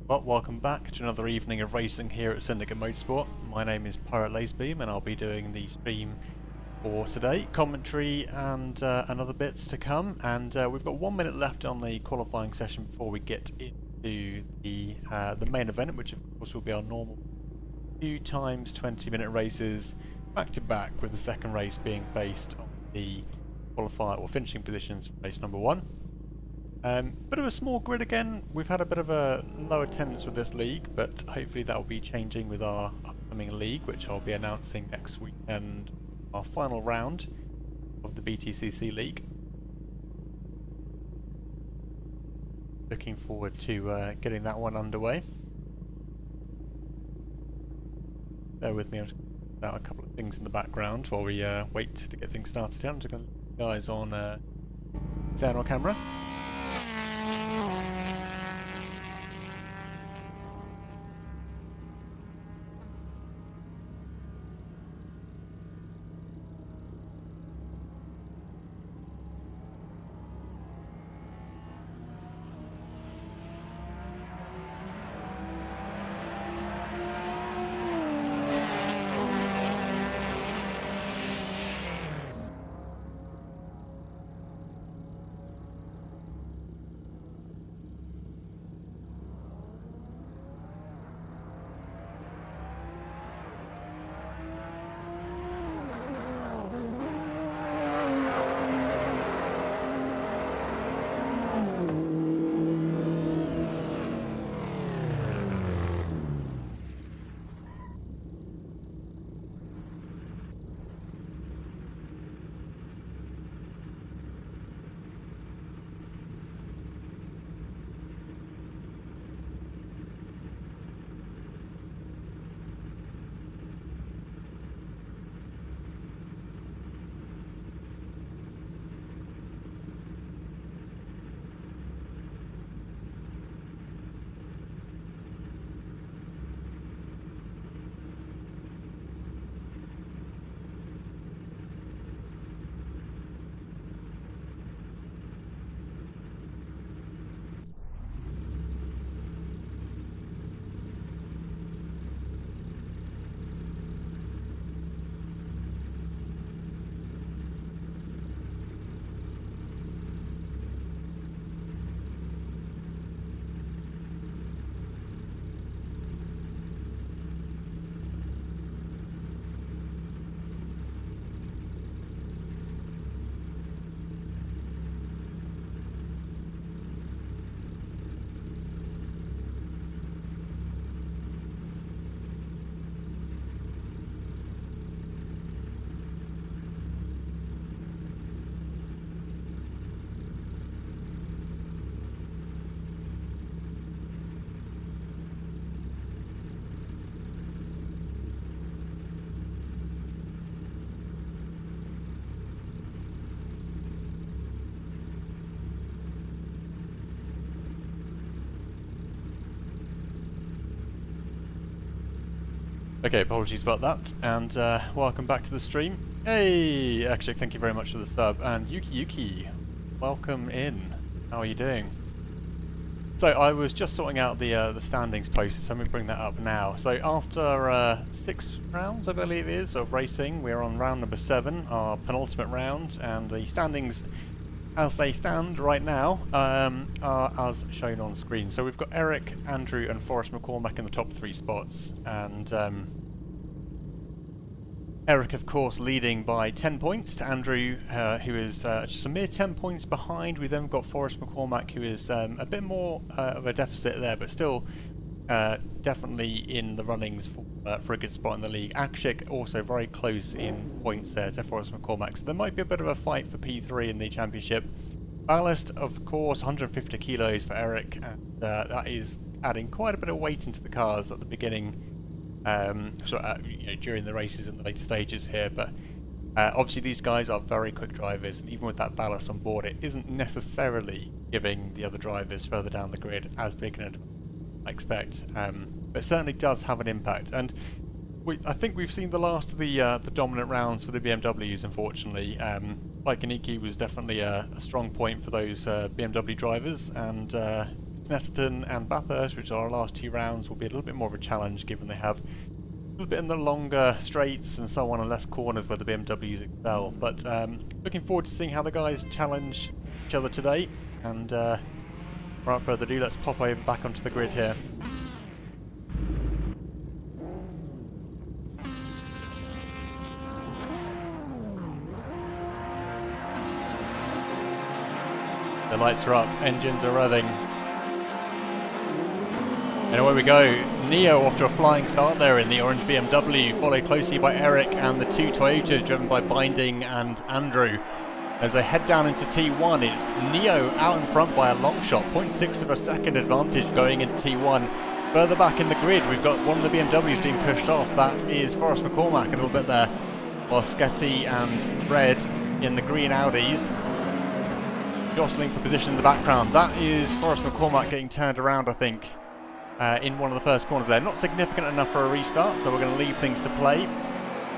Well, welcome back to another evening of racing here at Syndicate Motorsport. My name is Pirate Lacebeam and I'll be doing the stream for today. Commentary and other bits to come, and we've got 1 minute left on the qualifying session before we get into the main event, which of course will be our normal 2 times 20-minute races back to back, with the second race being based on the qualifier or finishing positions for race number 1. Bit of a small grid again. We've had a bit of a low attendance with this league, but hopefully that will be changing with our upcoming league, which I'll be announcing next weekend, our final round of the BTCC league. Looking forward to getting that one underway. Bear with me, I'm just going to put out a couple of things in the background while we wait to get things started. I'm just going to leave you guys on Xenon camera. Okay, apologies about that, and welcome back to the stream. Hey, actually, thank you very much for the sub, and Yuki, welcome in. How are you doing? So I was just sorting out the standings posted, so I'm going to bring that up now. So after 6 rounds, I believe it is, of racing, we're on round number 7, our penultimate round, and the standings as they stand right now are as shown on screen. So we've got Eric, Andrew and Forrest McCormack in the top 3 spots, and Eric of course leading by 10 points to Andrew, who is just a mere 10 points behind. We've then got Forrest McCormack, who is a bit more of a deficit there, but still definitely in the runnings for a good spot in the league. Akshik also very close in points there to Forrest McCormack, so there might be a bit of a fight for P3 in the championship. Ballast, of course, 150 kilos for Eric, and that is adding quite a bit of weight into the cars at the beginning, during the races and the later stages here. But obviously these guys are very quick drivers, and even with that ballast on board, it isn't necessarily giving the other drivers further down the grid as big an advantage I expect, but it certainly does have an impact. And I think we've seen the last of the dominant rounds for the BMWs, unfortunately. Like Aniki was definitely a strong point for those BMW drivers, and Snetterton and Bathurst, which are our last 2 rounds, will be a little bit more of a challenge given they have a little bit in the longer straights and so on and less corners where the BMWs excel. But looking forward to seeing how the guys challenge each other today. And without further ado, let's pop over back onto the grid here. The lights are up, engines are revving. And away we go. Neo off to a flying start there in the orange BMW, followed closely by Eric and the 2 Toyotas driven by Binding and Andrew. As I head down into T1, it's Neo out in front by a long shot, 0.6 of a second advantage going into T1. Further back in the grid, we've got one of the BMWs being pushed off. That is Forrest McCormack a little bit there, while Sketty and Red in the green Audis jostling for position in the background. That is Forrest McCormack getting turned around, I think, in one of the first corners there. Not significant enough for a restart, so we're going to leave things to play.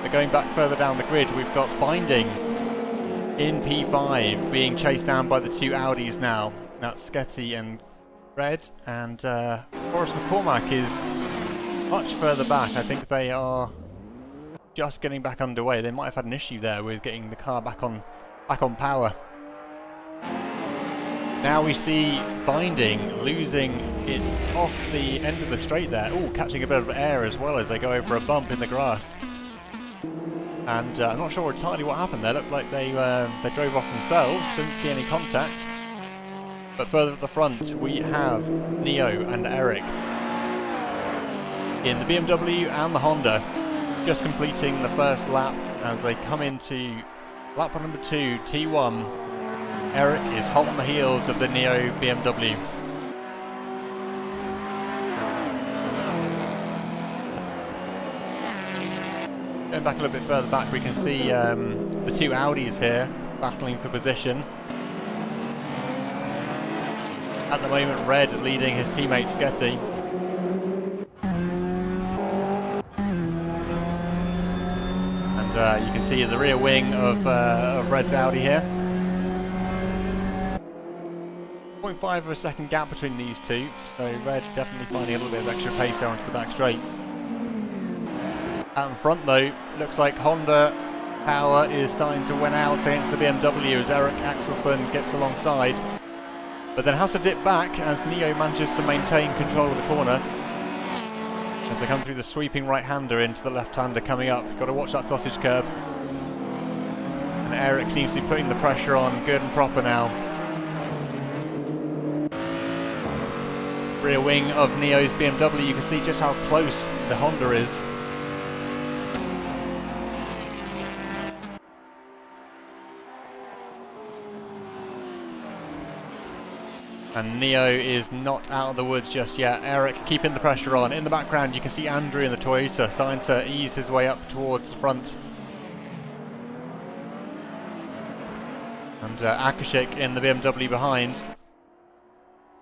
But going back further down the grid, we've got Binding in P5 being chased down by the 2 Audis now. That's Sketty and Red, and Forrest McCormack is much further back. I think they are just getting back underway. They might have had an issue there with getting the car back on power. Now we see Binding losing it off the end of the straight there. Oh, catching a bit of air as well as they go over a bump in the grass. And I'm not sure entirely what happened there. Looked like they drove off themselves. Didn't see any contact. But further at the front, we have Neo and Eric in the BMW and the Honda, just completing the first lap as they come into lap number 2, T1. Eric is hot on the heels of the Neo BMW. Going back a little bit further back, we can see the 2 Audis here battling for position. At the moment, Red leading his teammate Sketty. And you can see the rear wing of Red's Audi here. 0.5 of a second gap between these two, so Red definitely finding a little bit of extra pace there onto the back straight. Out in front though, looks like Honda power is starting to win out against the BMW as Eric Axelson gets alongside. But then has to dip back as Neo manages to maintain control of the corner. As they come through the sweeping right-hander into the left-hander coming up. Got to watch that sausage curb. And Eric seems to be putting the pressure on good and proper now. Rear wing of Neo's BMW, you can see just how close the Honda is. And Neo is not out of the woods just yet. Eric keeping the pressure on. In the background you can see Andrew in the Toyota starting to ease his way up towards the front. And Akashik in the BMW behind.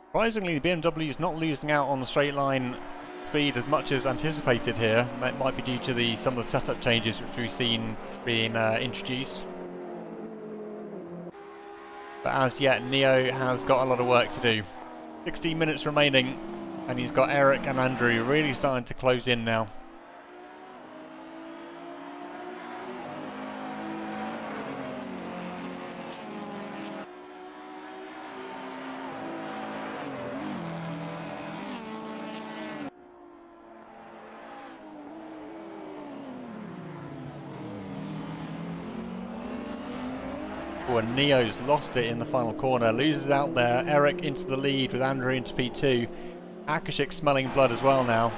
Surprisingly, the BMW is not losing out on the straight line speed as much as anticipated here. That might be due to some of the setup changes which we've seen being introduced. But as yet, Neo has got a lot of work to do. 16 minutes remaining, and he's got Eric and Andrew really starting to close in now. And Neo's lost it in the final corner, loses out there. Eric into the lead with Andrew into P2. Akashik smelling blood as well now.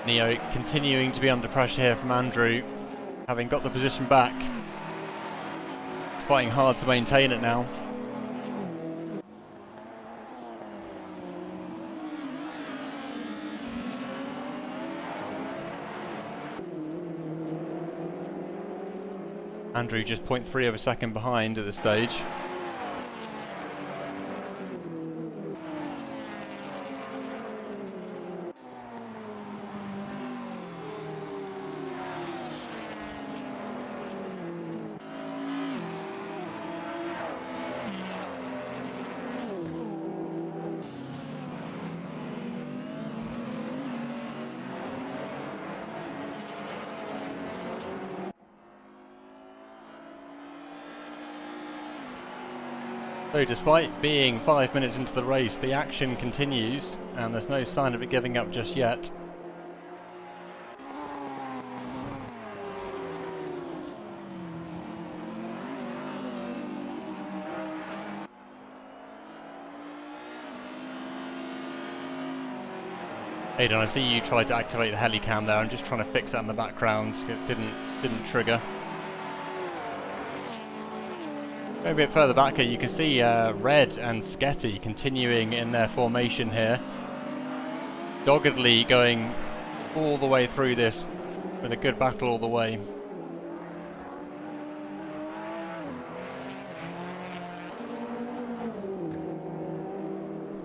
Neo continuing to be under pressure here from Andrew, having got the position back. He's fighting hard to maintain it now. Andrew just 0.3 of a second behind at this stage. So despite being 5 minutes into the race, the action continues and there's no sign of it giving up just yet. Aidan, I see you tried to activate the helicam there. I'm just trying to fix that in the background. It didn't trigger. A bit further back here, you can see Red and Sketty continuing in their formation here, doggedly going all the way through this with a good battle all the way.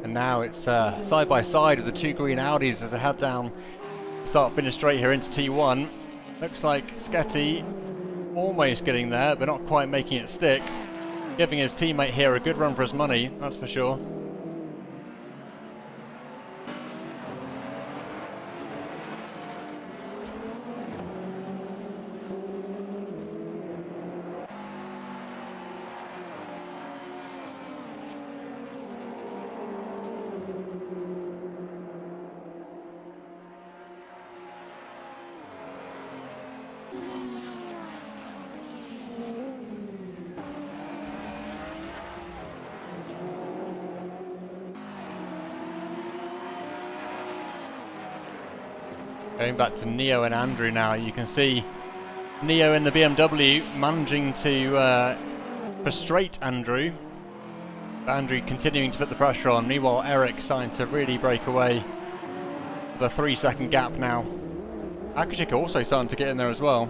And now it's side by side with the two green Audis as they head down start-finish straight here into T1. Looks like Sketty almost getting there, but not quite making it stick. Giving his teammate here a good run for his money, that's for sure. Going back to Neo and Andrew now, you can see Neo in the BMW managing to frustrate Andrew. But Andrew continuing to put the pressure on. Meanwhile, Eric starting to really break away. The 3-second gap now. Akashik also starting to get in there as well.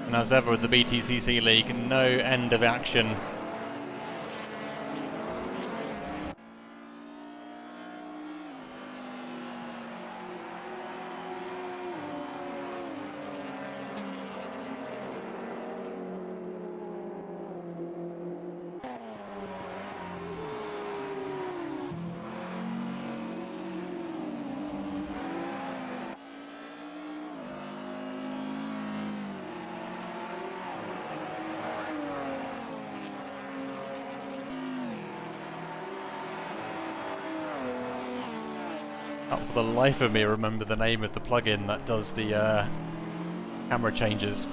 And as ever with the BTCC League, no end of action. Can't for the life of me remember the name of the plugin that does the camera changes.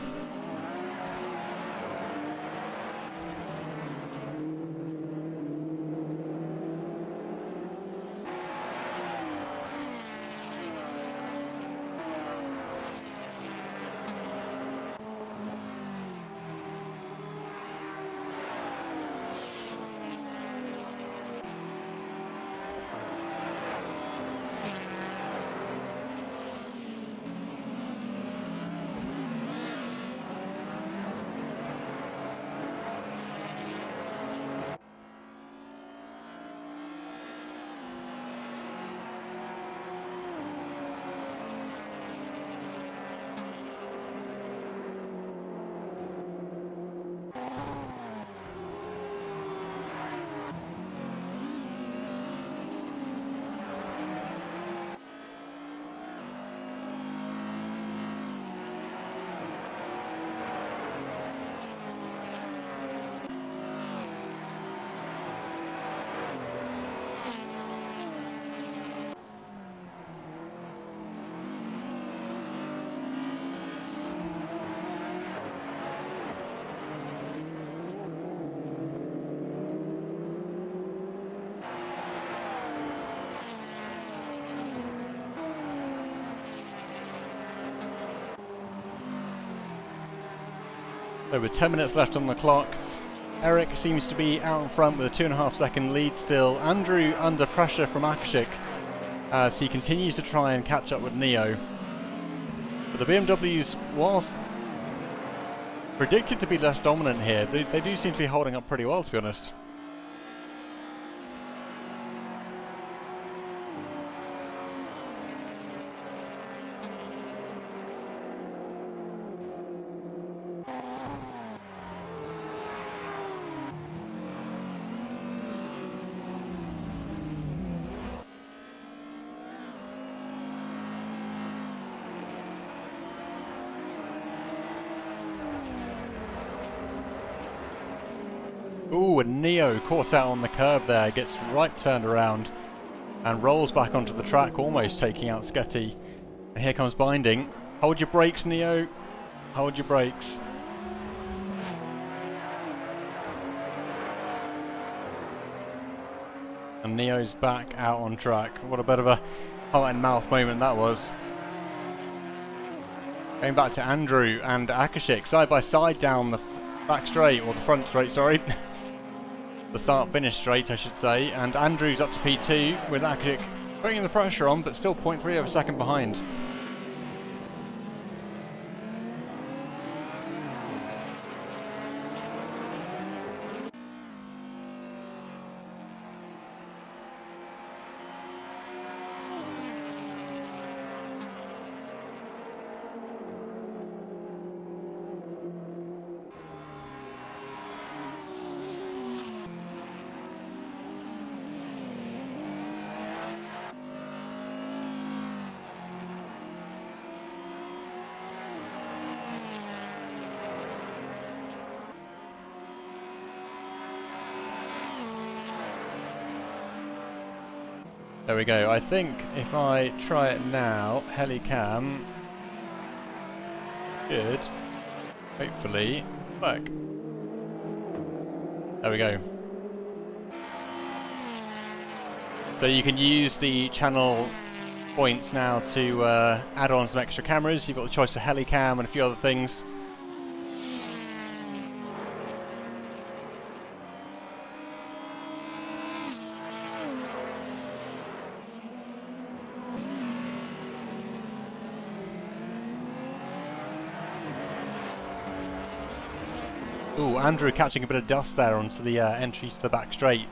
So with 10 minutes left on the clock, Eric seems to be out in front with a 2.5 second lead still. Andrew under pressure from Akashik as he continues to try and catch up with Neo. But the BMWs, whilst predicted to be less dominant here, they do seem to be holding up pretty well, to be honest. Ooh, and Neo caught out on the curb there, gets right turned around and rolls back onto the track, almost taking out Sketty. And here comes Binding. Hold your brakes, Neo. Hold your brakes. And Neo's back out on track. What a bit of a heart and mouth moment that was. Going back to Andrew and Akashik, side by side down the back straight, or the front straight, sorry. The start-finish straight, I should say, and Andrew's up to P2 with Akashik putting the pressure on, but still 0.3 of a second behind. There we go. I think if I try it now, Helicam should hopefully work. There we go. So you can use the channel points now to add on some extra cameras. You've got the choice of Helicam and a few other things. Ooh, Andrew catching a bit of dust there onto the entry to the back straight.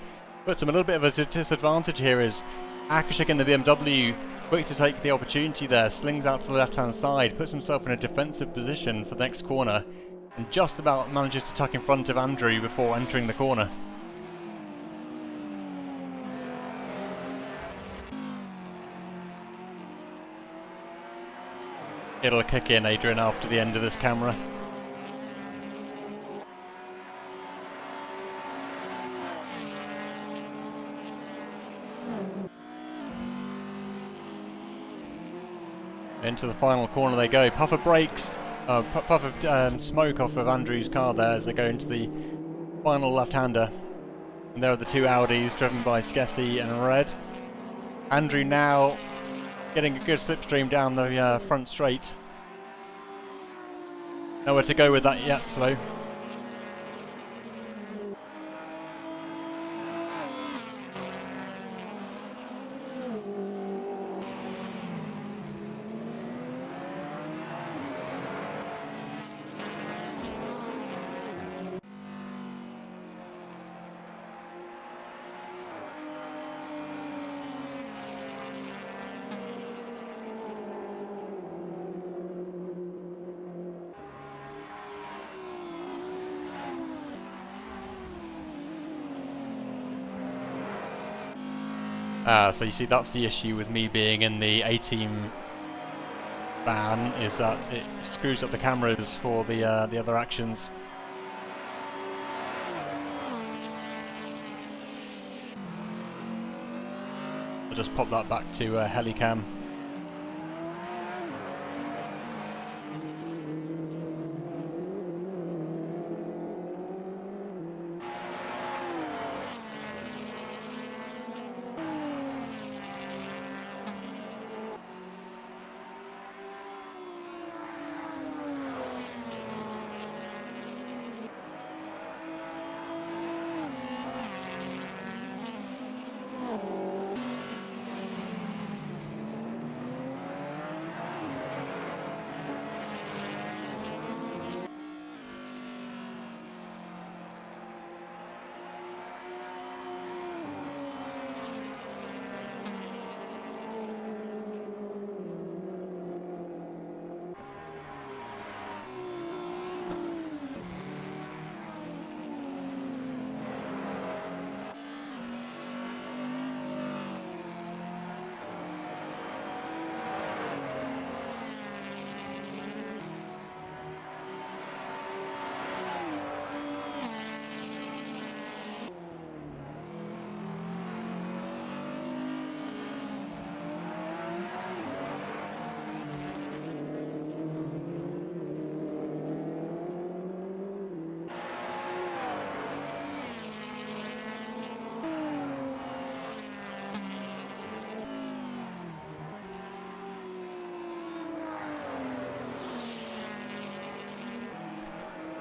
Puts him a little bit of a disadvantage here as Akashik in the BMW, quick to take the opportunity there, slings out to the left-hand side, puts himself in a defensive position for the next corner, and just about manages to tuck in front of Andrew before entering the corner. It'll kick in, Adrian, after the end of this camera. Into the final corner they go. Puff of brakes, puff of smoke off of Andrew's car there as they go into the final left-hander. And there are the two Audis driven by Sketty and Red. Andrew now getting a good slipstream down the front straight. Nowhere to go with that yet, slow. So you see, that's the issue with me being in the A-team ban, is that it screws up the cameras for the other actions. I'll just pop that back to Helicam.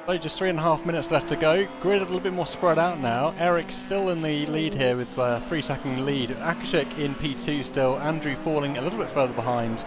So just 3.5 minutes left to go. Grid a little bit more spread out now. Eric still in the lead here with a 3-second lead. Akashik in P2 still. Andrew falling a little bit further behind.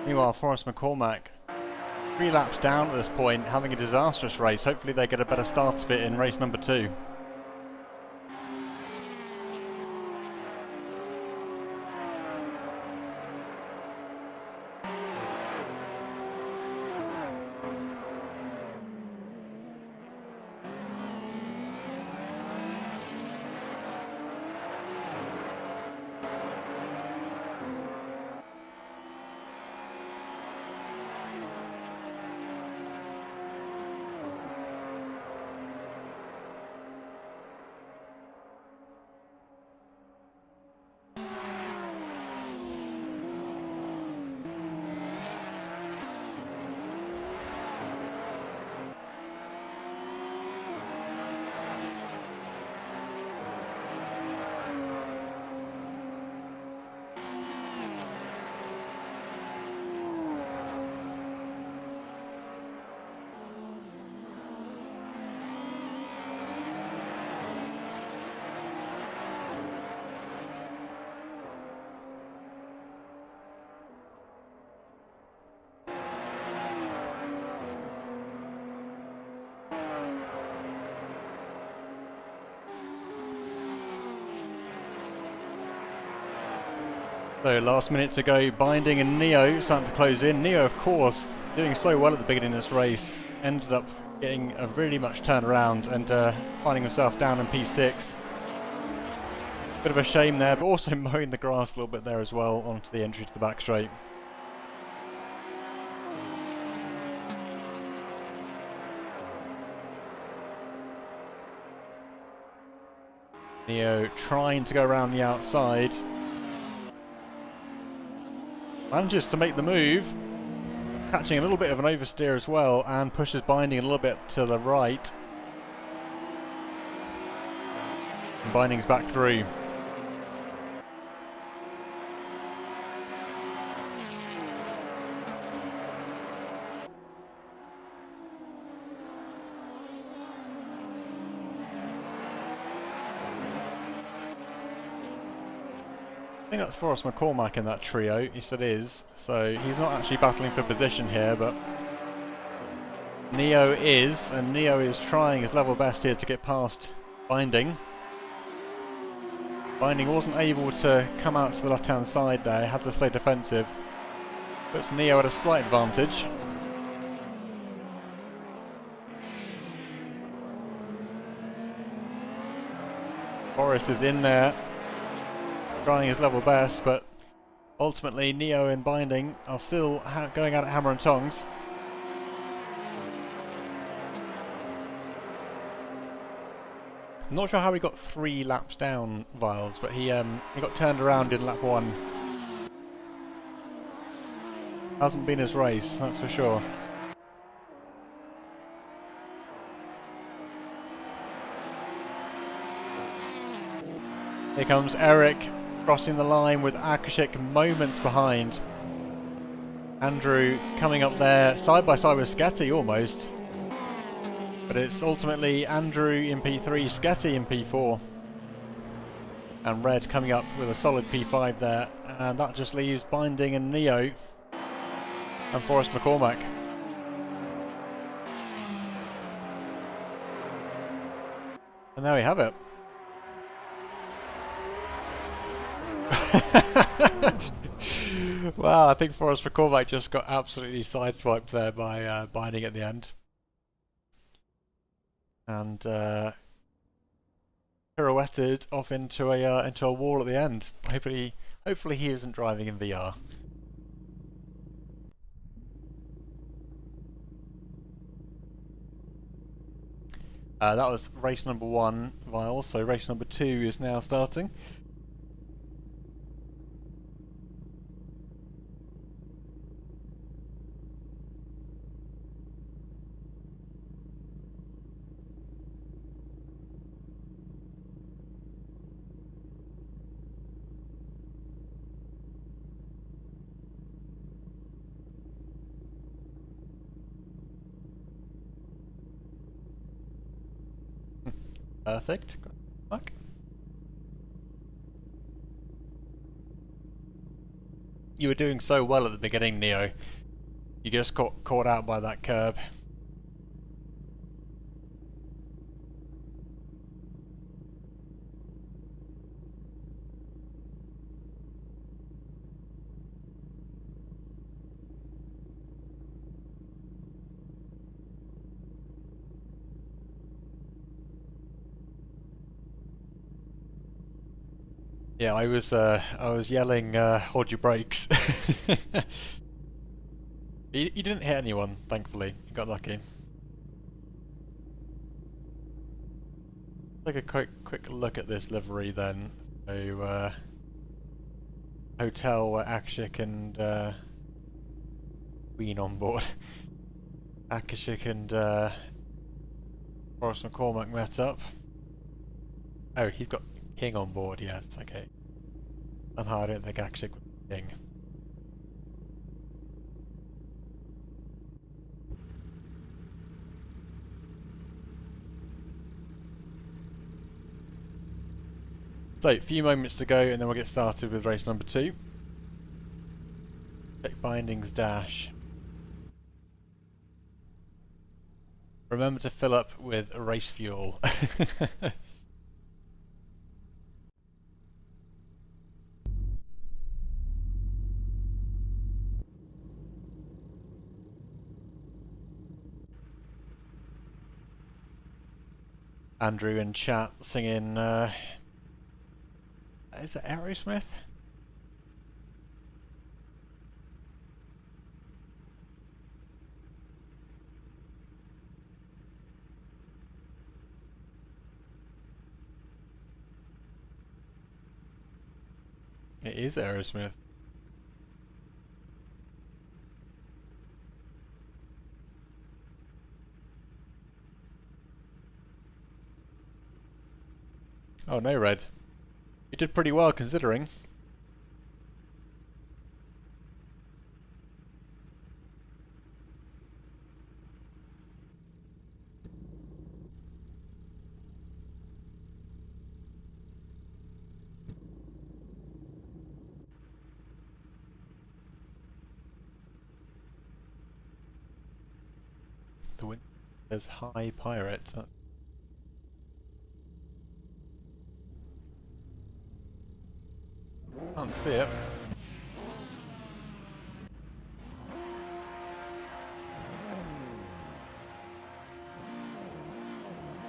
Meanwhile, Forrest McCormack 3 laps down at this point, having a disastrous race. Hopefully they get a better start of it in race number 2. So last minute to go, Binding and Neo starting to close in. Neo, of course, doing so well at the beginning of this race, ended up getting a really much turnaround and finding himself down in P6. Bit of a shame there, but also mowing the grass a little bit there as well onto the entry to the back straight. Neo trying to go around the outside. Manages to make the move, catching a little bit of an oversteer as well, and pushes Binding a little bit to the right. And Binding's back through. I think that's Forrest McCormack in that trio. Yes, it is. So he's not actually battling for position here, but Neo is, and Neo is trying his level best here to get past Binding. Binding wasn't able to come out to the left-hand side there, had to stay defensive. Puts Neo at a slight advantage. Forrest is in there, trying his level best, but ultimately Neo and Binding are still going at it hammer and tongs. I'm not sure how he got 3 laps down, Viles, but he got turned around in lap 1. Hasn't been his race, that's for sure. Here comes Eric, crossing the line with Akashik moments behind. Andrew coming up there side by side with Sketty almost. But it's ultimately Andrew in P3, Sketty in P4. And Red coming up with a solid P5 there. And that just leaves Binding and Neo. and Forrest McCormack. And there we have it. Wow, I think Forrest McCormack just got absolutely sideswiped there by Binding at the end. And pirouetted off into a wall at the end. Hopefully he isn't driving in VR. That was race number 1, Viles, so race number 2 is now starting. Perfect. Back. You were doing so well at the beginning, Neo. You just got caught out by that curb. Yeah, I was yelling, hold your brakes. You didn't hit anyone, thankfully. You got lucky. Take a quick look at this livery then. So, hotel where Akshik and Queen on board. Akashik and Forrest McCormack met up. Oh, he's got King on board, yes, okay. Somehow I don't think Akshik was King. So, a few moments to go and then we'll get started with race number 2. Check bindings dash. Remember to fill up with race fuel. Andrew in chat singing, is it Aerosmith? It is Aerosmith. Oh no, Red. You did pretty well considering. The wind says hi pirates. That's can't see it.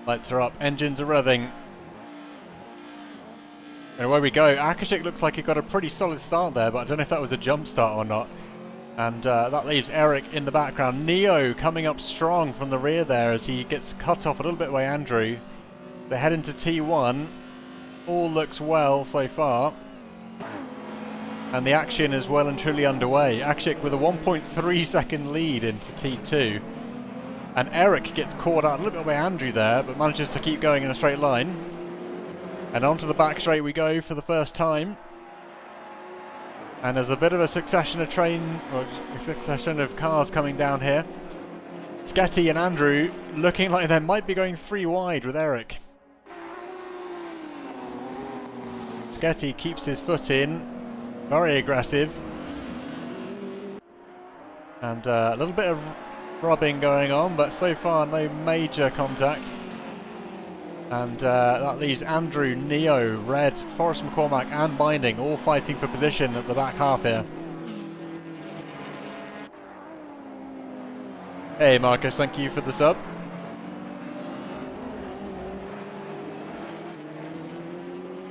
Lights are up, engines are revving. And away we go. Akashik looks like he got a pretty solid start there, but I don't know if that was a jump start or not. And that leaves Eric in the background. Neo coming up strong from the rear there as he gets cut off a little bit by Andrew. They head into T1. All looks well so far. And the action is well and truly underway. Akshik with a 1.3 second lead into T2. And Eric gets caught out a little bit by Andrew there, but manages to keep going in a straight line. And onto the back straight we go for the first time. And there's a bit of a succession of cars coming down here. Sketty and Andrew looking like they might be going 3 wide with Eric. Sketty keeps his foot in. Very aggressive. And a little bit of rubbing going on, but so far no major contact. And that leaves Andrew, Neo, Red, Forrest McCormack and Binding all fighting for position at the back half here. Hey Marcus, thank you for the sub.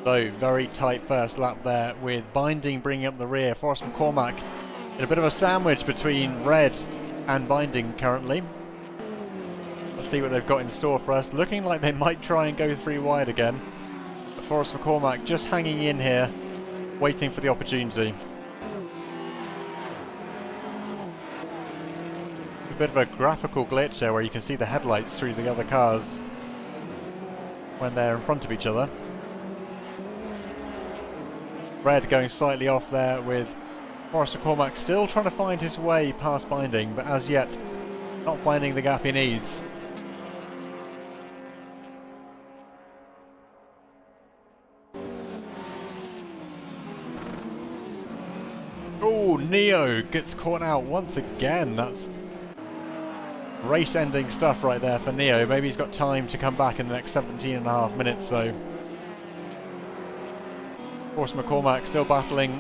So, very tight first lap there, with Binding bringing up the rear. Forrest McCormack in a bit of a sandwich between Red and Binding currently. Let's see what they've got in store for us. Looking like they might try and go 3 wide again. But Forrest McCormack just hanging in here, waiting for the opportunity. A bit of a graphical glitch there where you can see the headlights through the other cars when they're in front of each other. Red going slightly off there, with Forrest McCormack still trying to find his way past Binding, but as yet not finding the gap he needs. Oh, Neo gets caught out once again. That's race-ending stuff right there for Neo. Maybe he's got time to come back in the next 17.5 minutes, though. Forrest McCormack still battling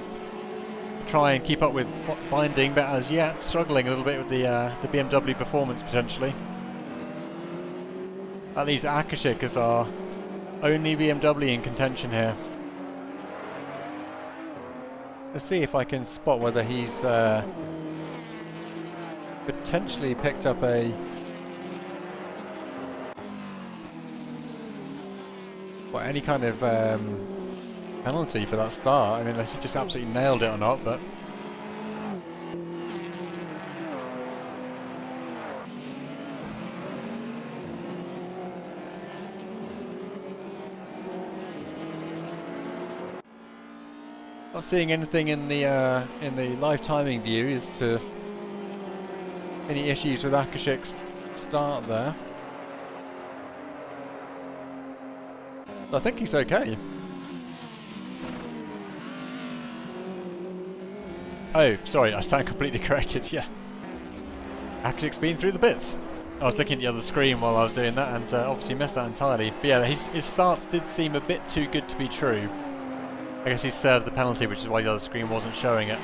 to try and keep up with Binding, but as yet struggling a little bit with the BMW performance potentially. That leaves Akashik as our only BMW in contention here. Let's see if I can spot whether he's potentially picked up a any kind of penalty for that start. I mean, unless he just absolutely nailed it or not, but not seeing anything in the live timing view as to any issues with Akashik's start there. But I think he's okay. Oh, sorry, I stand completely corrected, yeah. Akashik's been through the pits. I was looking at the other screen while I was doing that and obviously missed that entirely. But yeah, his start did seem a bit too good to be true. I guess he served the penalty, which is why the other screen wasn't showing it.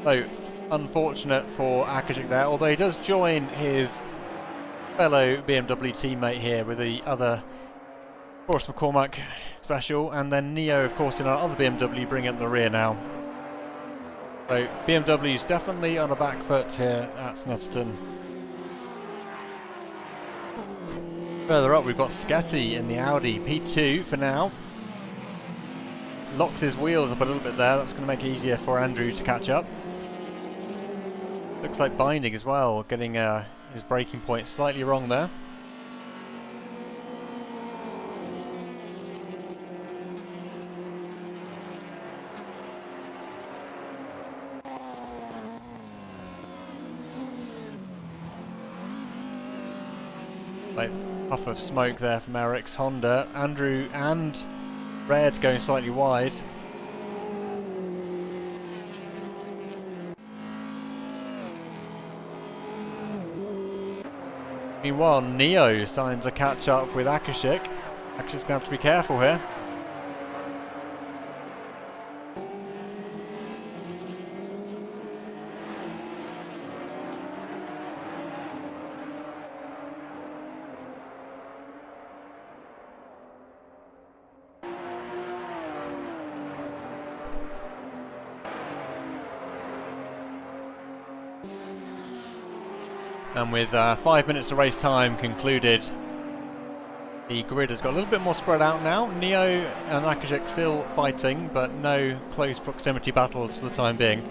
So, unfortunate for Akashik there, although he does join his fellow BMW teammate here with the other Forrest McCormack special, and then Neo, of course, in our other BMW bringing up the rear now. So BMW's definitely on a back foot here at Snetterton. Further up, we've got Sketty in the Audi P2 for now. Locks his wheels up a little bit there. That's going to make it easier for Andrew to catch up. Looks like Binding as well, getting his braking point slightly wrong there. Like puff of smoke there from Eric's Honda. Andrew and Red going slightly wide. Meanwhile, Neo starting to catch up with Akashik. Akashik's going to have to be careful here. And with 5 minutes of race time concluded, the grid has got a little bit more spread out now. Neo and Akashik still fighting, but no close proximity battles for the time being.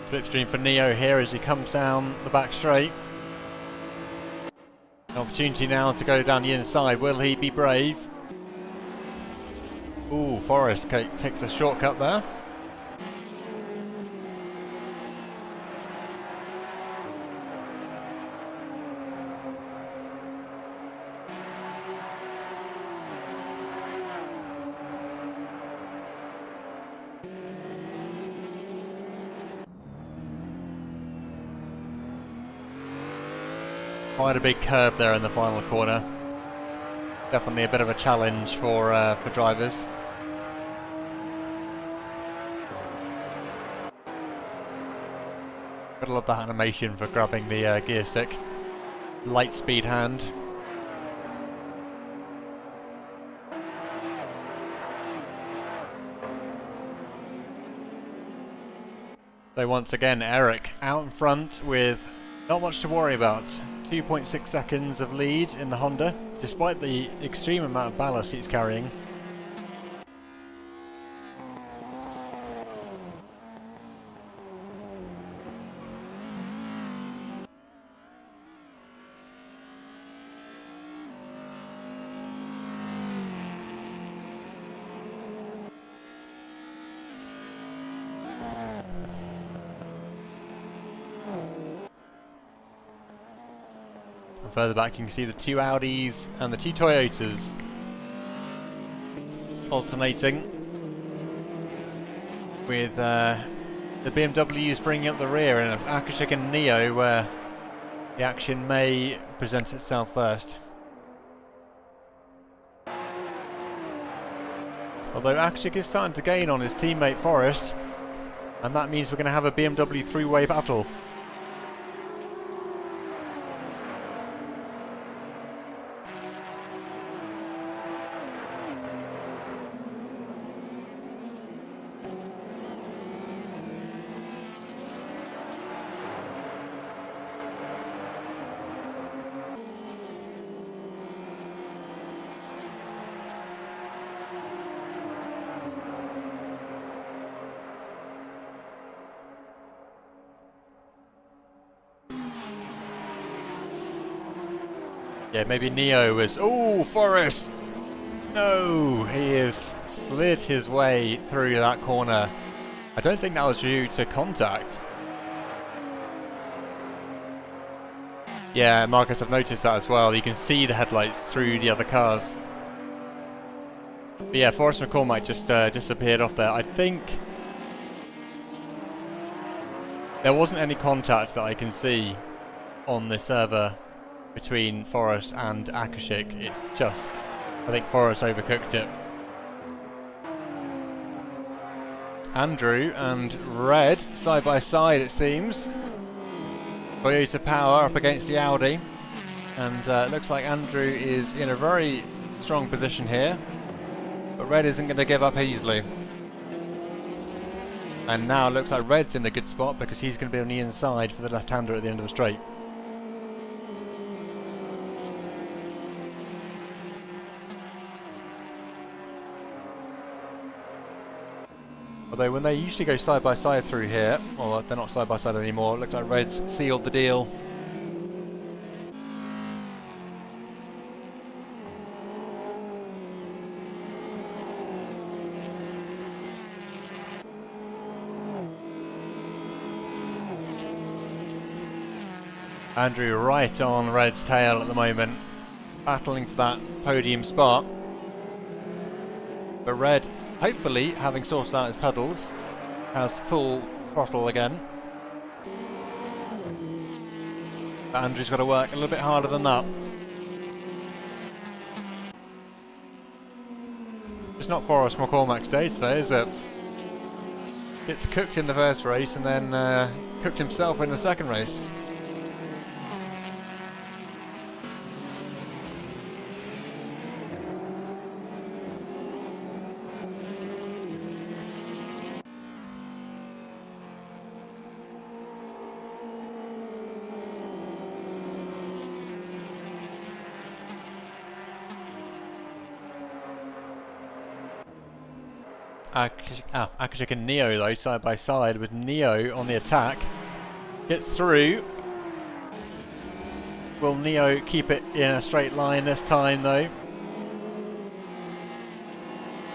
Slipstream for Neo here as he comes down the back straight. An opportunity now to go down the inside. Will he be brave? Ooh, Forrest takes a shortcut there. Quite a big curve there in the final corner. Definitely a bit of a challenge for drivers. Gotta love that animation for grabbing the gear stick. Light speed hand. So once again, Eric out in front with not much to worry about. 2.6 seconds of lead in the Honda, despite the extreme amount of ballast he's carrying. Further back you can see the two Audis and the two Toyotas alternating, with the BMWs bringing up the rear, and it's Akashik and Neo where the action may present itself first. Although Akashik is starting to gain on his teammate Forrest, and that means we're going to have a BMW three-way battle. Yeah, maybe Neo was... Oh, Forrest! No! He has slid his way through that corner. I don't think that was due to contact. Yeah, Marcus, I've noticed that as well. You can see the headlights through the other cars. But yeah, Forrest McCormack just disappeared off there. I think there wasn't any contact that I can see on the server between Forrest and Akashik. It's just, I think Forrest overcooked it. Andrew and Red side by side, it seems. Toyota Power up against the Audi, and it looks like Andrew is in a very strong position here, but Red isn't going to give up easily. And now it looks like Red's in the good spot because he's going to be on the inside for the left-hander at the end of the straight. Although when they usually go side by side through here, well, they're not side by side anymore. It looks like Red's sealed the deal. Andrew right on Red's tail at the moment, battling for that podium spot. But Red, hopefully, having sorted out his pedals, has full throttle again. But Andrew's got to work a little bit harder than that. It's not Forrest McCormack's day today, is it? Gets cooked in the first race and then cooked himself in the second race. Akashik and Neo though side by side, with Neo on the attack. Gets through. Will Neo keep it in a straight line this time though?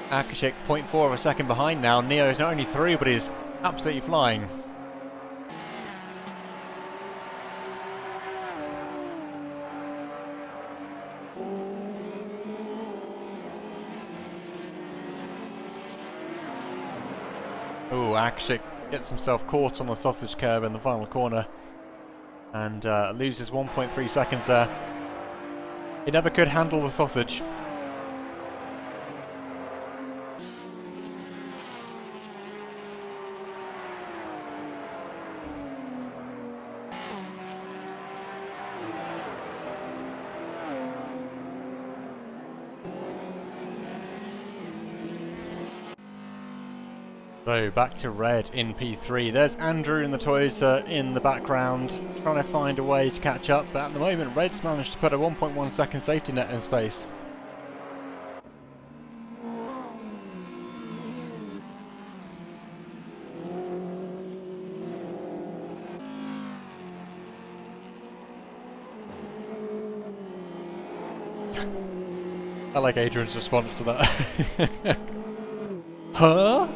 Akashik 0.4 of a second behind now. Neo is not only through, but is absolutely flying. Ooh, Akashik gets himself caught on the sausage curb in the final corner and loses 1.3 seconds there. He never could handle the sausage. So back to red in P3. There's Andrew in the Toyota in the background, trying to find a way to catch up, but at the moment red's managed to put a 1.1 second safety net in space. I like Adrian's response to that. Huh?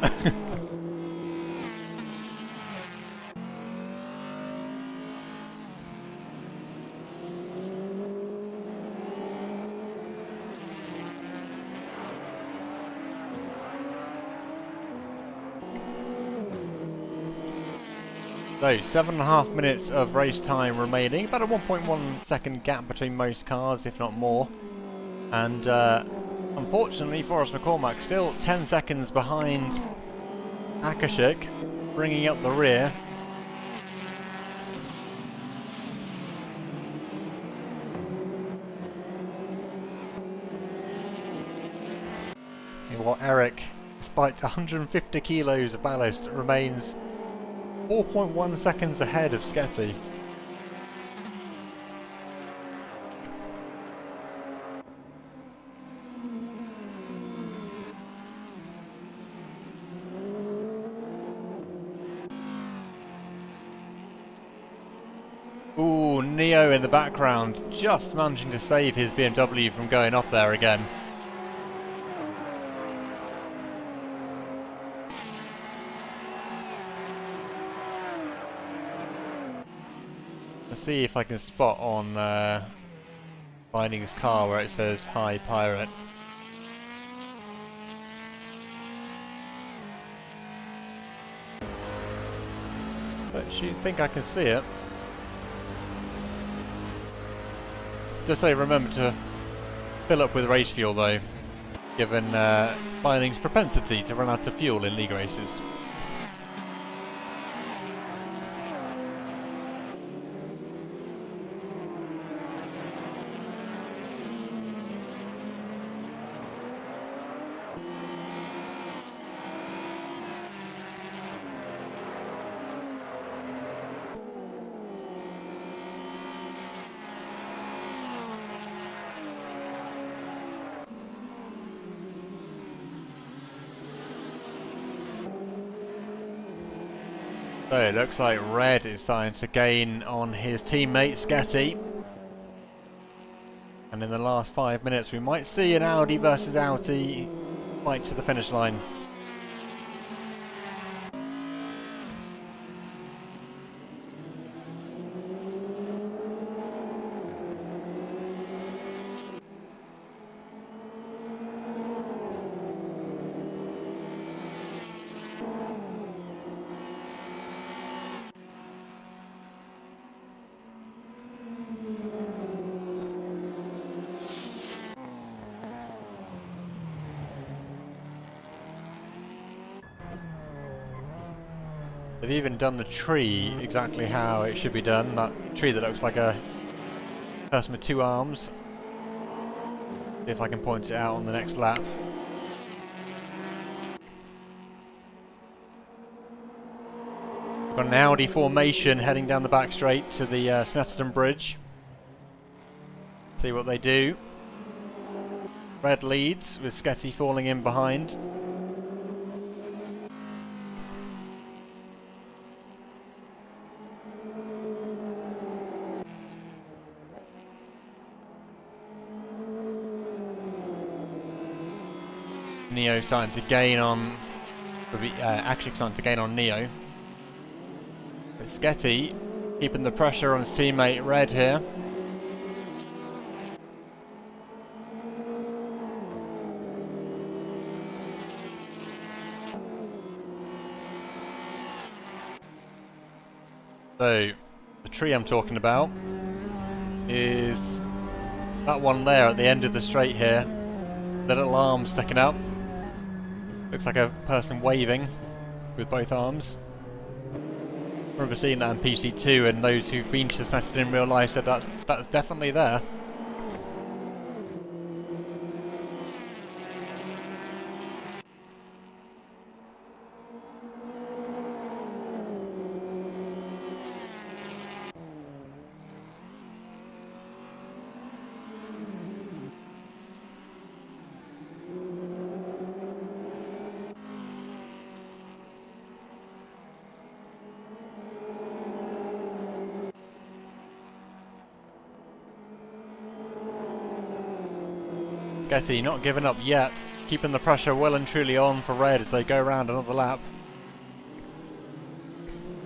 So, 7.5 minutes of race time remaining, about a 1.1 second gap between most cars, if not more. And unfortunately, Forrest McCormack still 10 seconds behind Akashik, bringing up the rear. While Eric, despite 150 kilos of ballast, remains 4.1 seconds ahead of Sketty. Ooh, Neo in the background, just managing to save his BMW from going off there again. Let's see if I can spot on finding his car where it says "Hi Pirate." But you think I can see it? Just say remember to fill up with race fuel though, given Binding's propensity to run out of fuel in league races. So it looks like red is starting to gain on his teammate Sketty. And in the last 5 minutes we might see an Audi versus Audi fight to the finish line. They've even done the tree exactly how it should be done. That tree that looks like a person with two arms. See if I can point it out on the next lap. We've got an Audi formation heading down the back straight to the Snetterton Bridge. See what they do. Red leads with Sketty falling in behind. Neo starting to gain on, actually starting to gain on Neo. But Sketty keeping the pressure on his teammate Red here. So, the tree I'm talking about is that one there at the end of the straight here. The little arm sticking up. Looks like a person waving with both arms. I remember seeing that in PC2, and those who've been to Snetterton in real life said that's definitely there. Sketty not giving up yet, keeping the pressure well and truly on for Red as they go around another lap.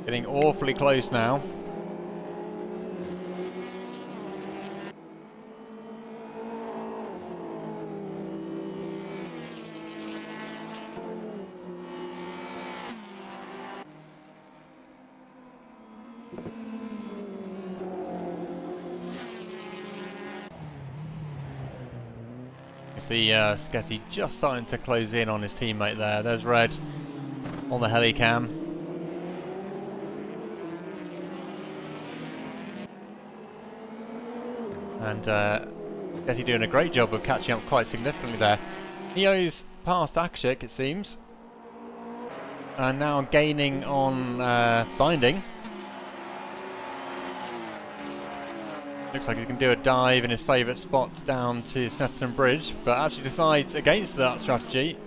Getting awfully close now. You see Sketty just starting to close in on his teammate there. There's Red on the helicam. And Sketty doing a great job of catching up quite significantly there. Neo's past Akshik, it seems. And now gaining on Binding. Looks like he's going to do a dive in his favourite spot down to Snetterton Bridge, but actually decides against that strategy.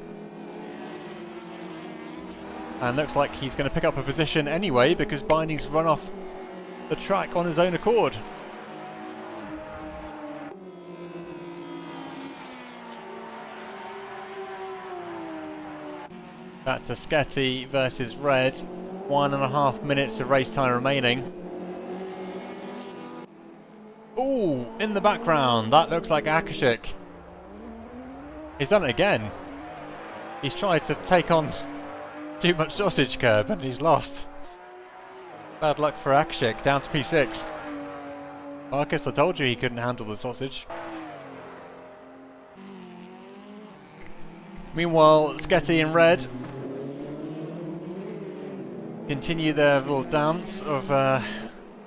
And looks like he's going to pick up a position anyway because Binding's run off the track on his own accord. Back to Sketty versus Red. 1.5 minutes of race time remaining. Ooh, in the background, that looks like Akashik. He's done it again. He's tried to take on too much sausage curb and he's lost. Bad luck for Akashik, down to P6. Marcus, I told you he couldn't handle the sausage. Meanwhile, Sketty and Red continue their little dance of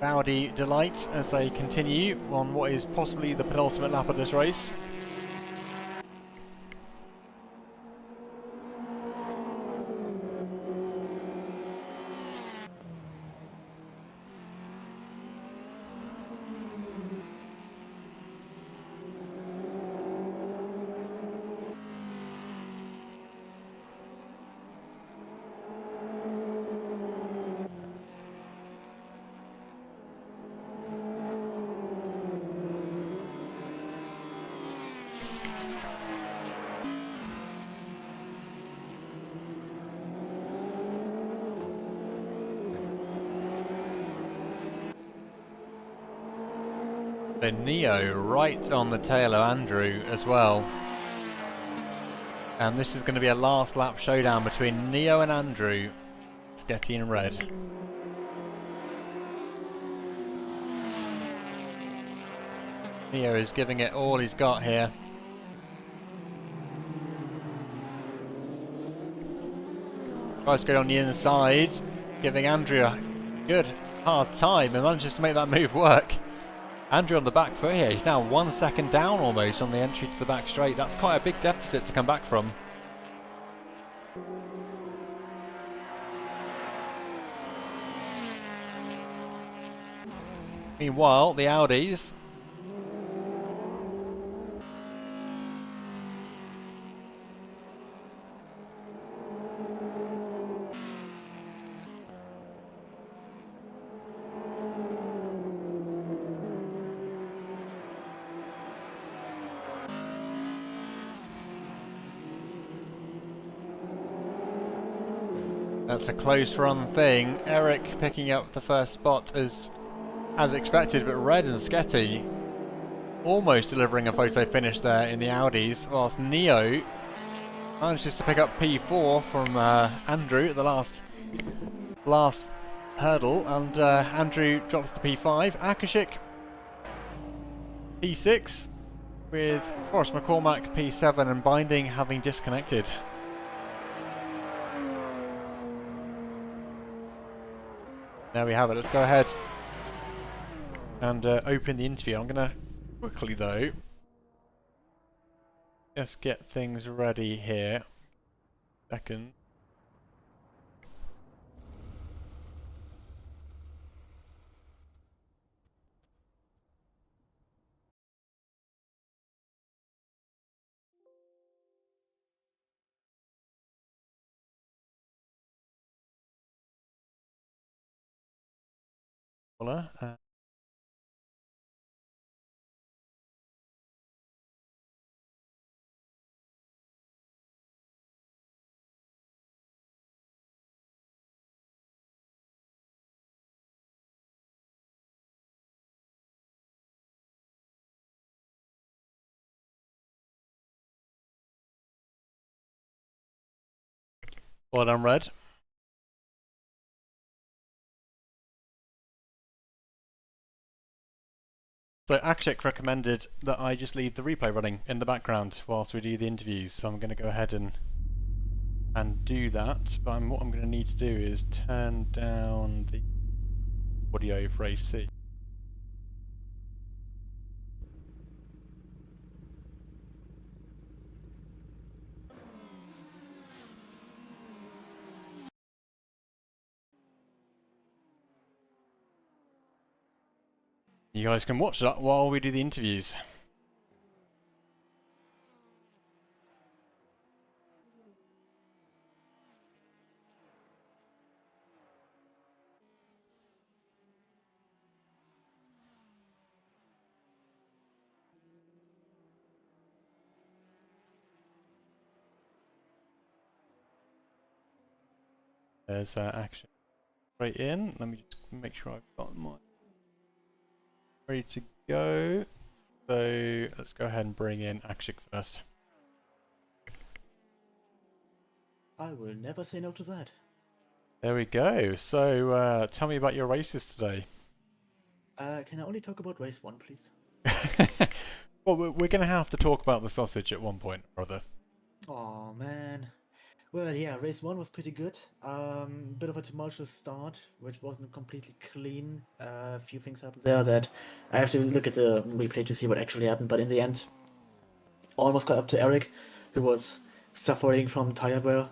rowdy delight as they continue on what is possibly the penultimate lap of this race. And Neo right on the tail of Andrew as well. And this is going to be a last lap showdown between Neo and Andrew. Sketty and Red. Neo is giving it all he's got here. Tries to go on the inside, giving Andrew a good hard time and manages to make that move work. Andrew on the back foot here. He's now 1 second down almost on the entry to the back straight. That's quite a big deficit to come back from. Meanwhile, the Audis That's a close run thing. Eric picking up the first spot as expected, but Red and Sketty almost delivering a photo finish there in the Audis, whilst Neo manages to pick up P4 from Andrew at the last hurdle, and Andrew drops to P5. Akashik P6 with Forrest McCormack P7 and Binding having disconnected. There we have it. Let's go ahead and open the interview. I'm going to quickly, though, just get things ready here. Second. Voila. Well done, Red. So Akshik recommended that I just leave the replay running in the background whilst we do the interviews, so I'm going to go ahead and do that. But what I'm going to need to do is turn down the audio for AC. You guys can watch that while we do the interviews. There's action right in. Let me just make sure I've got my ready to go. So let's go ahead and bring in Akshik first. I will never say no to that. There we go. So tell me about your races today. Can I only talk about race 1, please? Well, we're going to have to talk about the sausage at one point or other. Oh man. Well, yeah, race 1 was pretty good. Bit of a tumultuous start, which wasn't completely clean. A few things happened there that I have to look at the replay to see what actually happened, but in the end, almost got up to Eric, who was suffering from tire wear.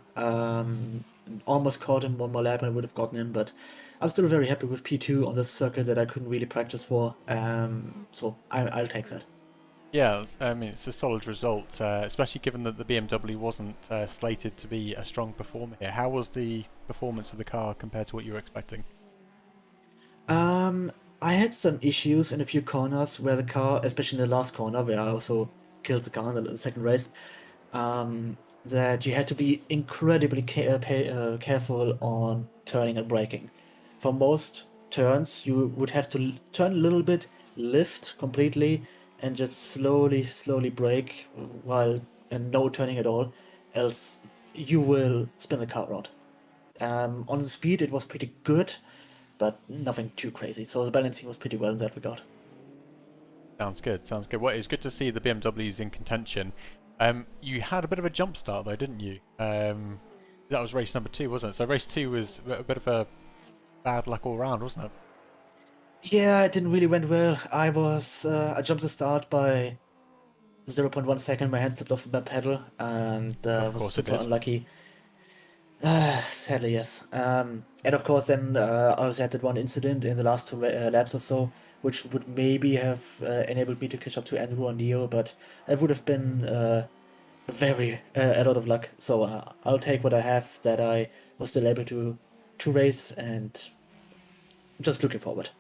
Almost caught him one more lap and I would have gotten him, but I'm still very happy with P2 on this circuit that I couldn't really practice for. So I'll take that. Yeah, I mean, it's a solid result, especially given that the BMW wasn't slated to be a strong performer here. How was the performance of the car compared to what you were expecting? I had some issues in a few corners where the car, especially in the last corner, where I also killed the car in the second race, that you had to be incredibly careful on turning and braking. For most turns, you would have to turn a little bit, lift completely, and just slowly brake and no turning at all, else you will spin the car around. On the speed, it was pretty good, but nothing too crazy. So the balancing was pretty well in that regard. Sounds good, sounds good. Well, it's good to see the BMWs in contention. You had a bit of a jump start though, didn't you? That was race number 2, wasn't it? So race 2 was a bit of a bad luck all round, wasn't it? Yeah, it didn't really went well. I jumped the start by 0.1 second. My hand slipped off the pedal and was super unlucky. Sadly, yes. And of course, then I also had that one incident in the last 2 laps or so, which would maybe have enabled me to catch up to Andrew or Neo, but it would have been a lot of luck. So I'll take what I have, that I was still able to race, and just looking forward.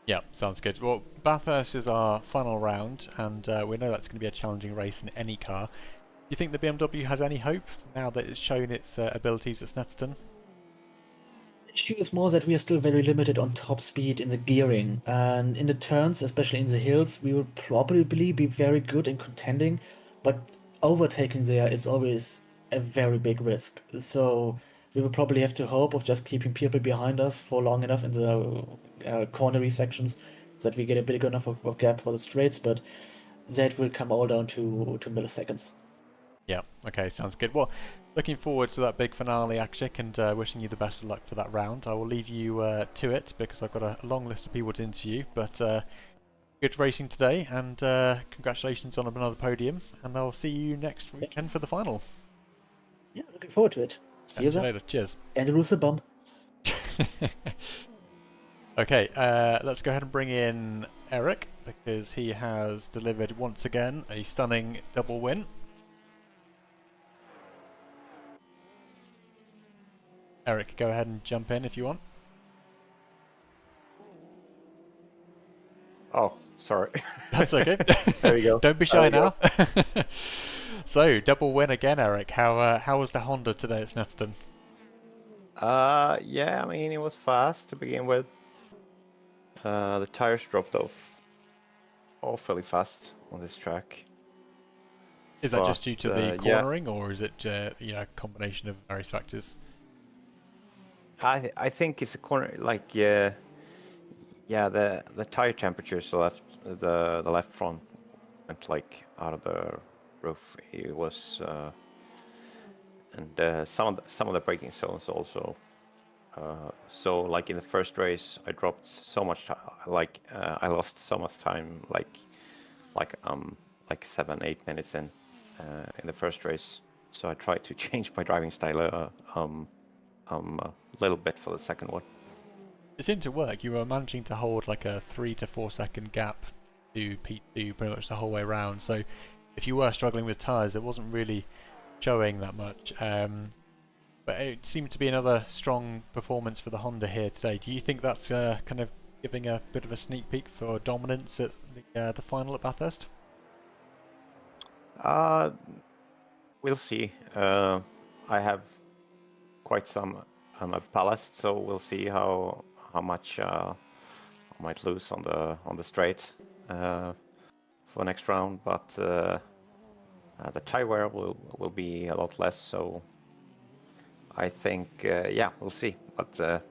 Yeah, sounds good. Well, Bathurst is our final round, and we know that's going to be a challenging race in any car. Do you think the BMW has any hope now that it's shown its abilities at Snetterton? issue is more that we are still very limited on top speed in the gearing, and in the turns, especially in the hills, we will probably be very good in contending, but overtaking there is always a very big risk. So we will probably have to hope of just keeping people behind us for long enough in the cornery sections that we get a big enough of gap for the straights, but that will come all down to milliseconds. Yeah, okay, sounds good. Well, looking forward to that big finale, Akshik, and wishing you the best of luck for that round. I will leave you to it because I've got a long list of people to interview, but good racing today, and congratulations on another podium, and I'll see you next weekend for the final. Yeah, looking forward to it. See you Catch you then. later. Cheers. And lose a bum. Okay, let's go ahead and bring in Eric, because he has delivered once again a stunning double win. Eric, go ahead and jump in if you want. Oh, sorry. That's okay. There you go. Don't be shy now. So, double win again, Eric. How was the Honda today at Snetterton? Yeah, I mean, it was fast to begin with. The tires dropped off awfully fast on this track. Is that just due to the yeah. cornering, or is it a combination of various factors? I think it's a corner, like the tire temperatures the left front went like out of the roof. It was and some of the braking zones also. So like in the first race, I dropped so much time, I lost so much time, like 7-8 minutes in the first race. So I tried to change my driving style a little bit for the second one. It seemed to work. You were managing to hold like a 3 to 4 second gap to P2 pretty much the whole way around. So if you were struggling with tyres, it wasn't really showing that much. But it seemed to be another strong performance for the Honda here today. Do you think that's kind of giving a bit of a sneak peek for dominance at the final at Bathurst? We'll see. I have quite some ballast, so we'll see how much I might lose on the straight for next round. But the tire wear will be a lot less, so I think we'll see. But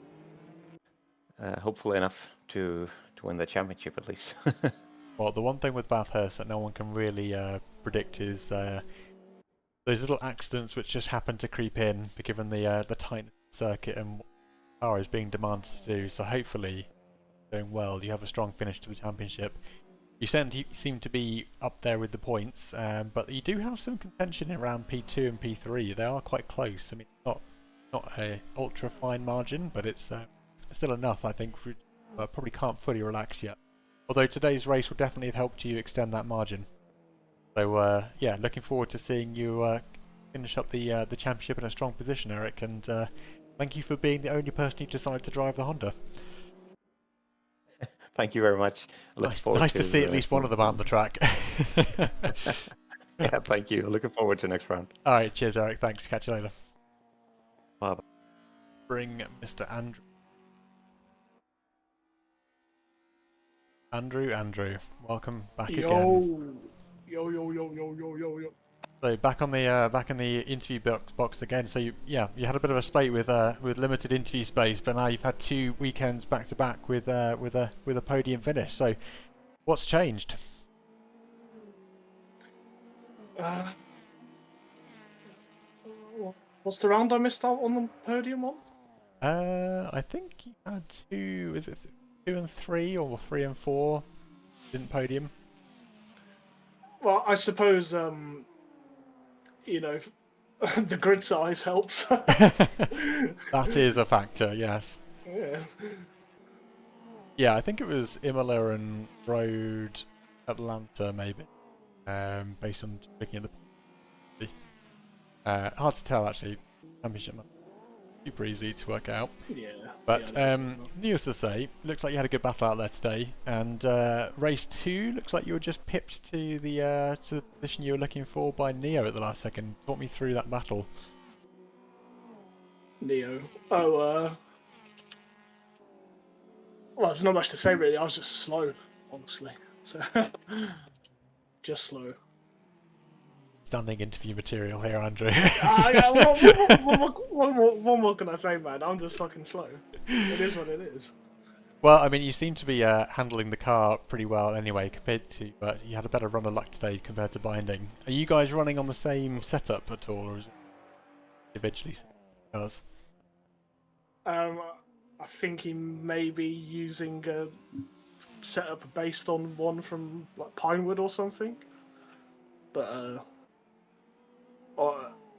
hopefully enough to win the championship at least. Well, the one thing with Bathurst that no one can really predict is those little accidents which just happen to creep in, given the tight circuit and what the car is being demanded to do. So hopefully, going well, you have a strong finish to the championship. You seem to be up there with the points, but you do have some contention around P2 and P3. They are quite close. I mean, not a ultra fine margin, but it's still enough, I think. Probably can't fully relax yet. Although today's race will definitely have helped you extend that margin. So yeah, looking forward to seeing you finish up the championship in a strong position, Eric. And thank you for being the only person who decided to drive the Honda. Thank you very much. Nice to see at least one of them out on the track. Yeah, thank you. Looking forward to next round. All right, cheers, Eric. Thanks. Catch you later. Bye. Bring Mr. Andrew, welcome back again. Yo. So back in the interview box again. So you had a bit of a spate with limited interview space, but now you've had 2 weekends back to back with a podium finish. So what's changed? What's the round I missed out on the podium on? I think you had 2. Is it 2 and 3 or 3 and 4? Didn't podium. Well, I suppose the grid size helps. That is a factor, yes. Yeah. Yeah, I think it was Imola and Road Atlanta, maybe, based on looking at the. Hard to tell actually. Championship super easy to work out. Yeah. But needless to say, looks like you had a good battle out there today. And race 2 looks like you were just pipped to the position you were looking for by Neo at the last second. Talk me through that battle. Neo. Well, there's not much to say really. I was just slow, honestly. So just slow. Stunning interview material here, Andrew. What more can I say, man? I'm just fucking slow. It is what it is. Well, I mean, you seem to be handling the car pretty well anyway, compared to, but you had a better run of luck today compared to Binding. Are you guys running on the same setup at all, or is it individually cars? I think he may be using a setup based on one from like Pinewood or something. But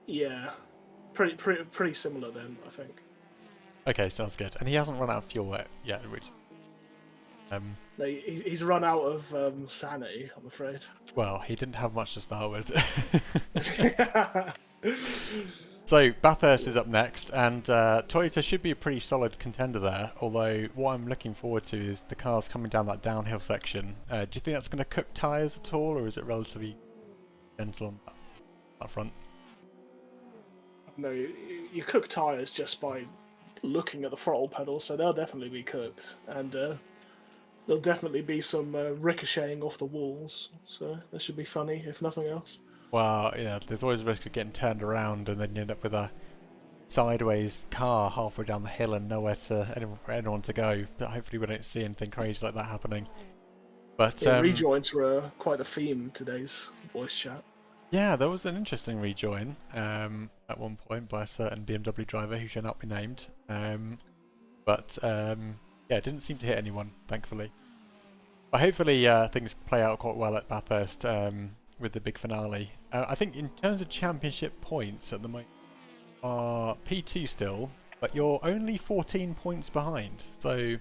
yeah, pretty similar then, I think. Okay, sounds good. And he hasn't run out of fuel yet, which No, he's run out of sanity, I'm afraid. well, he didn't have much to start with. So Bathurst is up next, and Toyota should be a pretty solid contender there. Although what I'm looking forward to is the cars coming down that downhill section. Do you think that's going to cook tyres at all, or is it relatively gentle on that front? No, you cook tyres just by looking at the throttle pedal, so they'll definitely be cooked, and there'll definitely be some ricocheting off the walls. So that should be funny, if nothing else. Well, yeah, there's always a risk of getting turned around and then you end up with a sideways car halfway down the hill and nowhere for anyone to go. But hopefully we don't see anything crazy like that happening. But yeah, rejoins were quite a theme in today's voice chat. Yeah, there was an interesting rejoin at one point by a certain BMW driver who shall not be named. But yeah, it didn't seem to hit anyone, thankfully. But hopefully things play out quite well at Bathurst with the big finale. I think in terms of championship points at the moment are P2 still, but you're only 14 points behind. So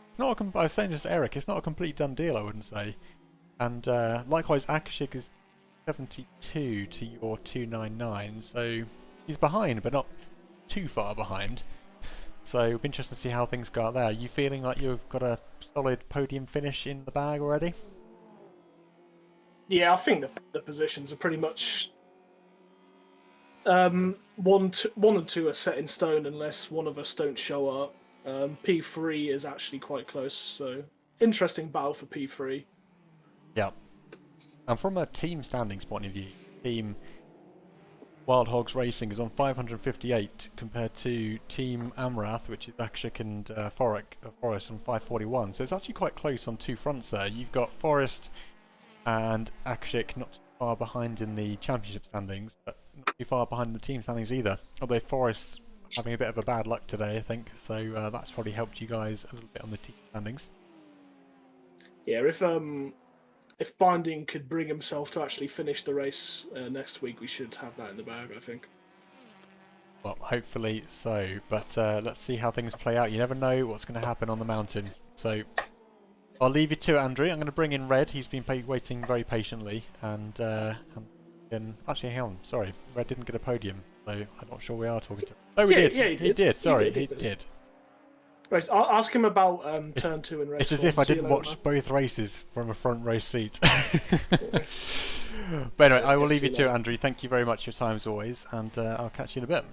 it's not I was saying this to Eric, it's not a complete done deal, I wouldn't say. And likewise, Akashik is 72 to your 299, so he's behind, but not too far behind. So it'll be interesting to see how things go out there. Are you feeling like you've got a solid podium finish in the bag already? Yeah, I think the positions are pretty much one and two are set in stone unless one of us don't show up. P3 is actually quite close, so interesting battle for P3. Yeah. And from a team standings point of view, Team Wild Hogs Racing is on 558 compared to Team Amrath, which is Akshik and Forest on 541. So it's actually quite close on two fronts there. You've got Forest and Akshik not too far behind in the championship standings, but not too far behind in the team standings either. Although Forest's having a bit of a bad luck today, I think, so that's probably helped you guys a little bit on the team standings. Yeah, if Binding could bring himself to actually finish the race next week, we should have that in the bag, I think. Well, hopefully so, but let's see how things play out. You never know what's going to happen on the mountain. So I'll leave you to it, Andrew. I'm going to bring in Red. He's been waiting very patiently, and actually, hang on. Sorry, Red didn't get a podium, so I'm not sure we are talking to him. Oh, we did. Yeah, he did. Sorry, he did. Right, I'll ask him about turn 2 and race. It's as if I didn't watch both races from a front row seat. But anyway, I will leave you to it, Andrew. Thank you very much for your time as always, and I'll catch you in a bit.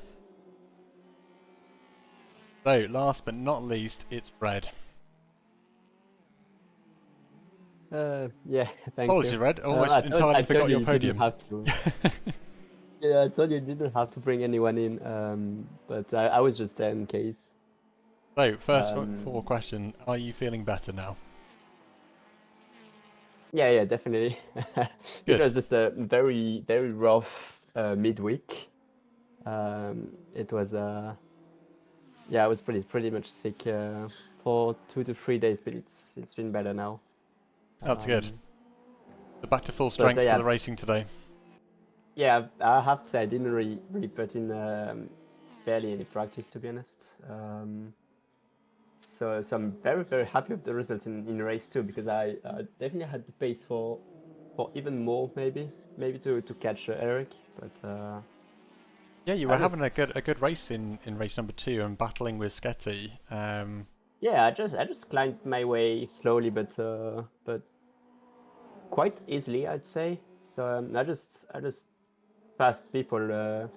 So, last but not least, it's Red. Yeah, thank Apologies, you. Red. Almost entirely forgot your podium. Yeah, I told you didn't have to bring anyone in, but I was just there in case. So, first full question, are you feeling better now? Yeah, definitely. Good. It was just a very, very rough midweek. It was, yeah, I was pretty much sick for 2 to 3 days, but it's been better now. That's good. So back to full strength for the racing today. Yeah, I have to say I didn't really put in barely any practice, to be honest. So I'm very, very happy with the result in race 2, because I definitely had the pace for even more, maybe to catch Eric, but yeah, you were having a good race in race number 2 and battling with Sketty. Yeah, I just climbed my way slowly, but quite easily, I'd say. So I just passed people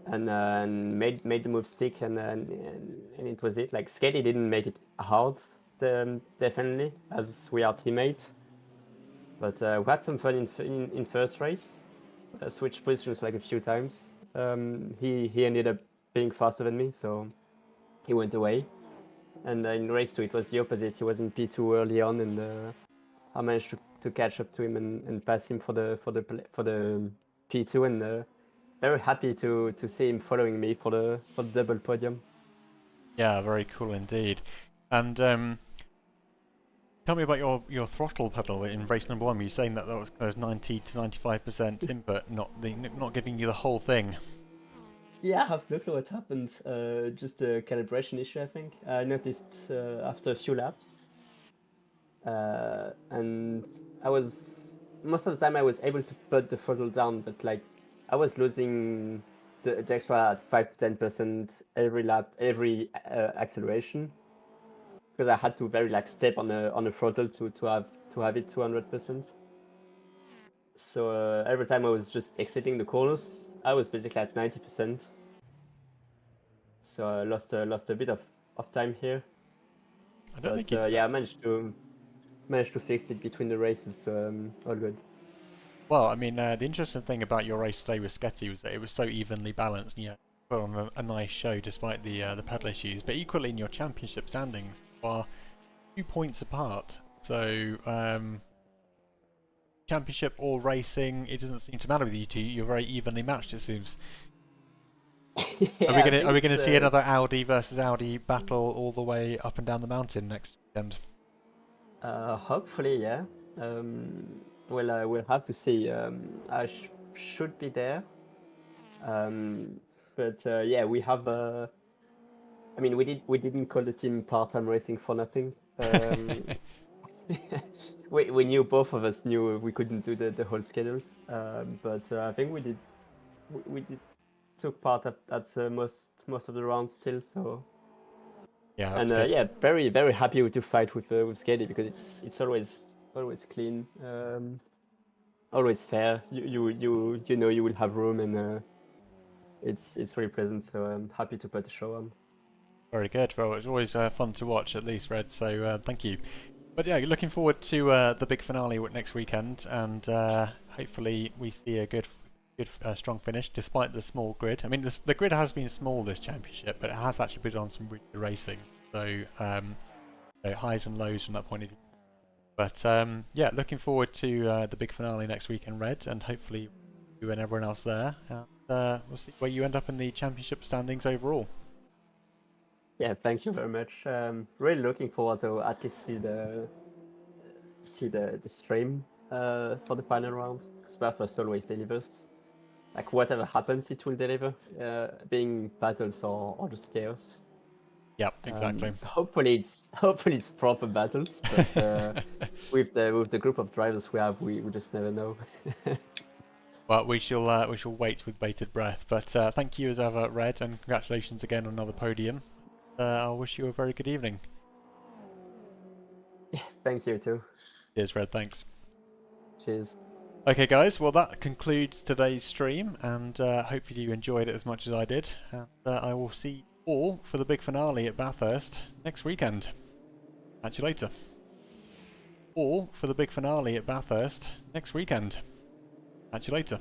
and made the move stick, and it was it. Like, Sketty didn't make it hard, definitely, as we are teammates. But we had some fun in first race. Switched positions like a few times. He ended up being faster than me, so he went away. And in race 2, it was the opposite. He was in P2 early on, and I managed to catch up to him and pass him for the P2, and very happy to see him following me for the double podium. Yeah, very cool indeed. And tell me about your throttle pedal in race number 1. Were you saying that was kind of 90 to 95% input, not giving you the whole thing? Yeah, I have no clue what happened. Just a calibration issue, I think. I noticed after a few laps. And most of the time I was able to put the throttle down, but like I was losing the extra at 5 to 10% every lap, every acceleration, because I had to very like step on the throttle to have it 200%. So every time I was just exiting the corners, I was basically at 90%. So I lost a bit of time here. I don't think Yeah, I managed to fix it between the races, so all good. Well, I mean, the interesting thing about your race today with Sketty was that it was so evenly balanced, and you put on a nice show despite the pedal issues. But equally, in your championship standings, you are 2 points apart. So, championship or racing, it doesn't seem to matter with you two. You're very evenly matched, it seems. Yeah, are we gonna see another Audi versus Audi battle all the way up and down the mountain next weekend? Hopefully, yeah. We'll have to see. I should be there. But yeah, we have. I mean, we didn't call the team part-time racing for nothing. We knew, both of us knew we couldn't do the whole schedule. But I think we did took part at most of the rounds still. So. Yeah, And that's good. yeah, very very happy to fight with Skady, because it's always clean, always fair. You know you will have room, and it's really pleasant. So I'm happy to put the show on. Very good. Well, it's always fun to watch, at least, Red. So thank you. But yeah, looking forward to the big finale next weekend, and hopefully we see a good strong finish despite the small grid. I mean, the grid has been small this championship, but it has actually put on some really good racing. So highs and lows from that point of view. But yeah, looking forward to the big finale next weekend, Red, and hopefully you and everyone else there. And we'll see where you end up in the championship standings overall. Yeah, thank you very much. Really looking forward to at least see the stream for the final round, because Bathurst always delivers. Like whatever happens, it will deliver. Being battles or just chaos. Yep, exactly. Hopefully it's proper battles, but with the group of drivers we have, we just never know. Well, we shall wait with bated breath. But thank you as ever, Red, and congratulations again on another podium. I wish you a very good evening. Thank you too. Cheers, Red. Thanks. Cheers. Okay, guys. Well, that concludes today's stream, and hopefully you enjoyed it as much as I did. And I will see you all for the big finale at Bathurst next weekend. Catch you later. All for the big finale at Bathurst next weekend. Catch you later.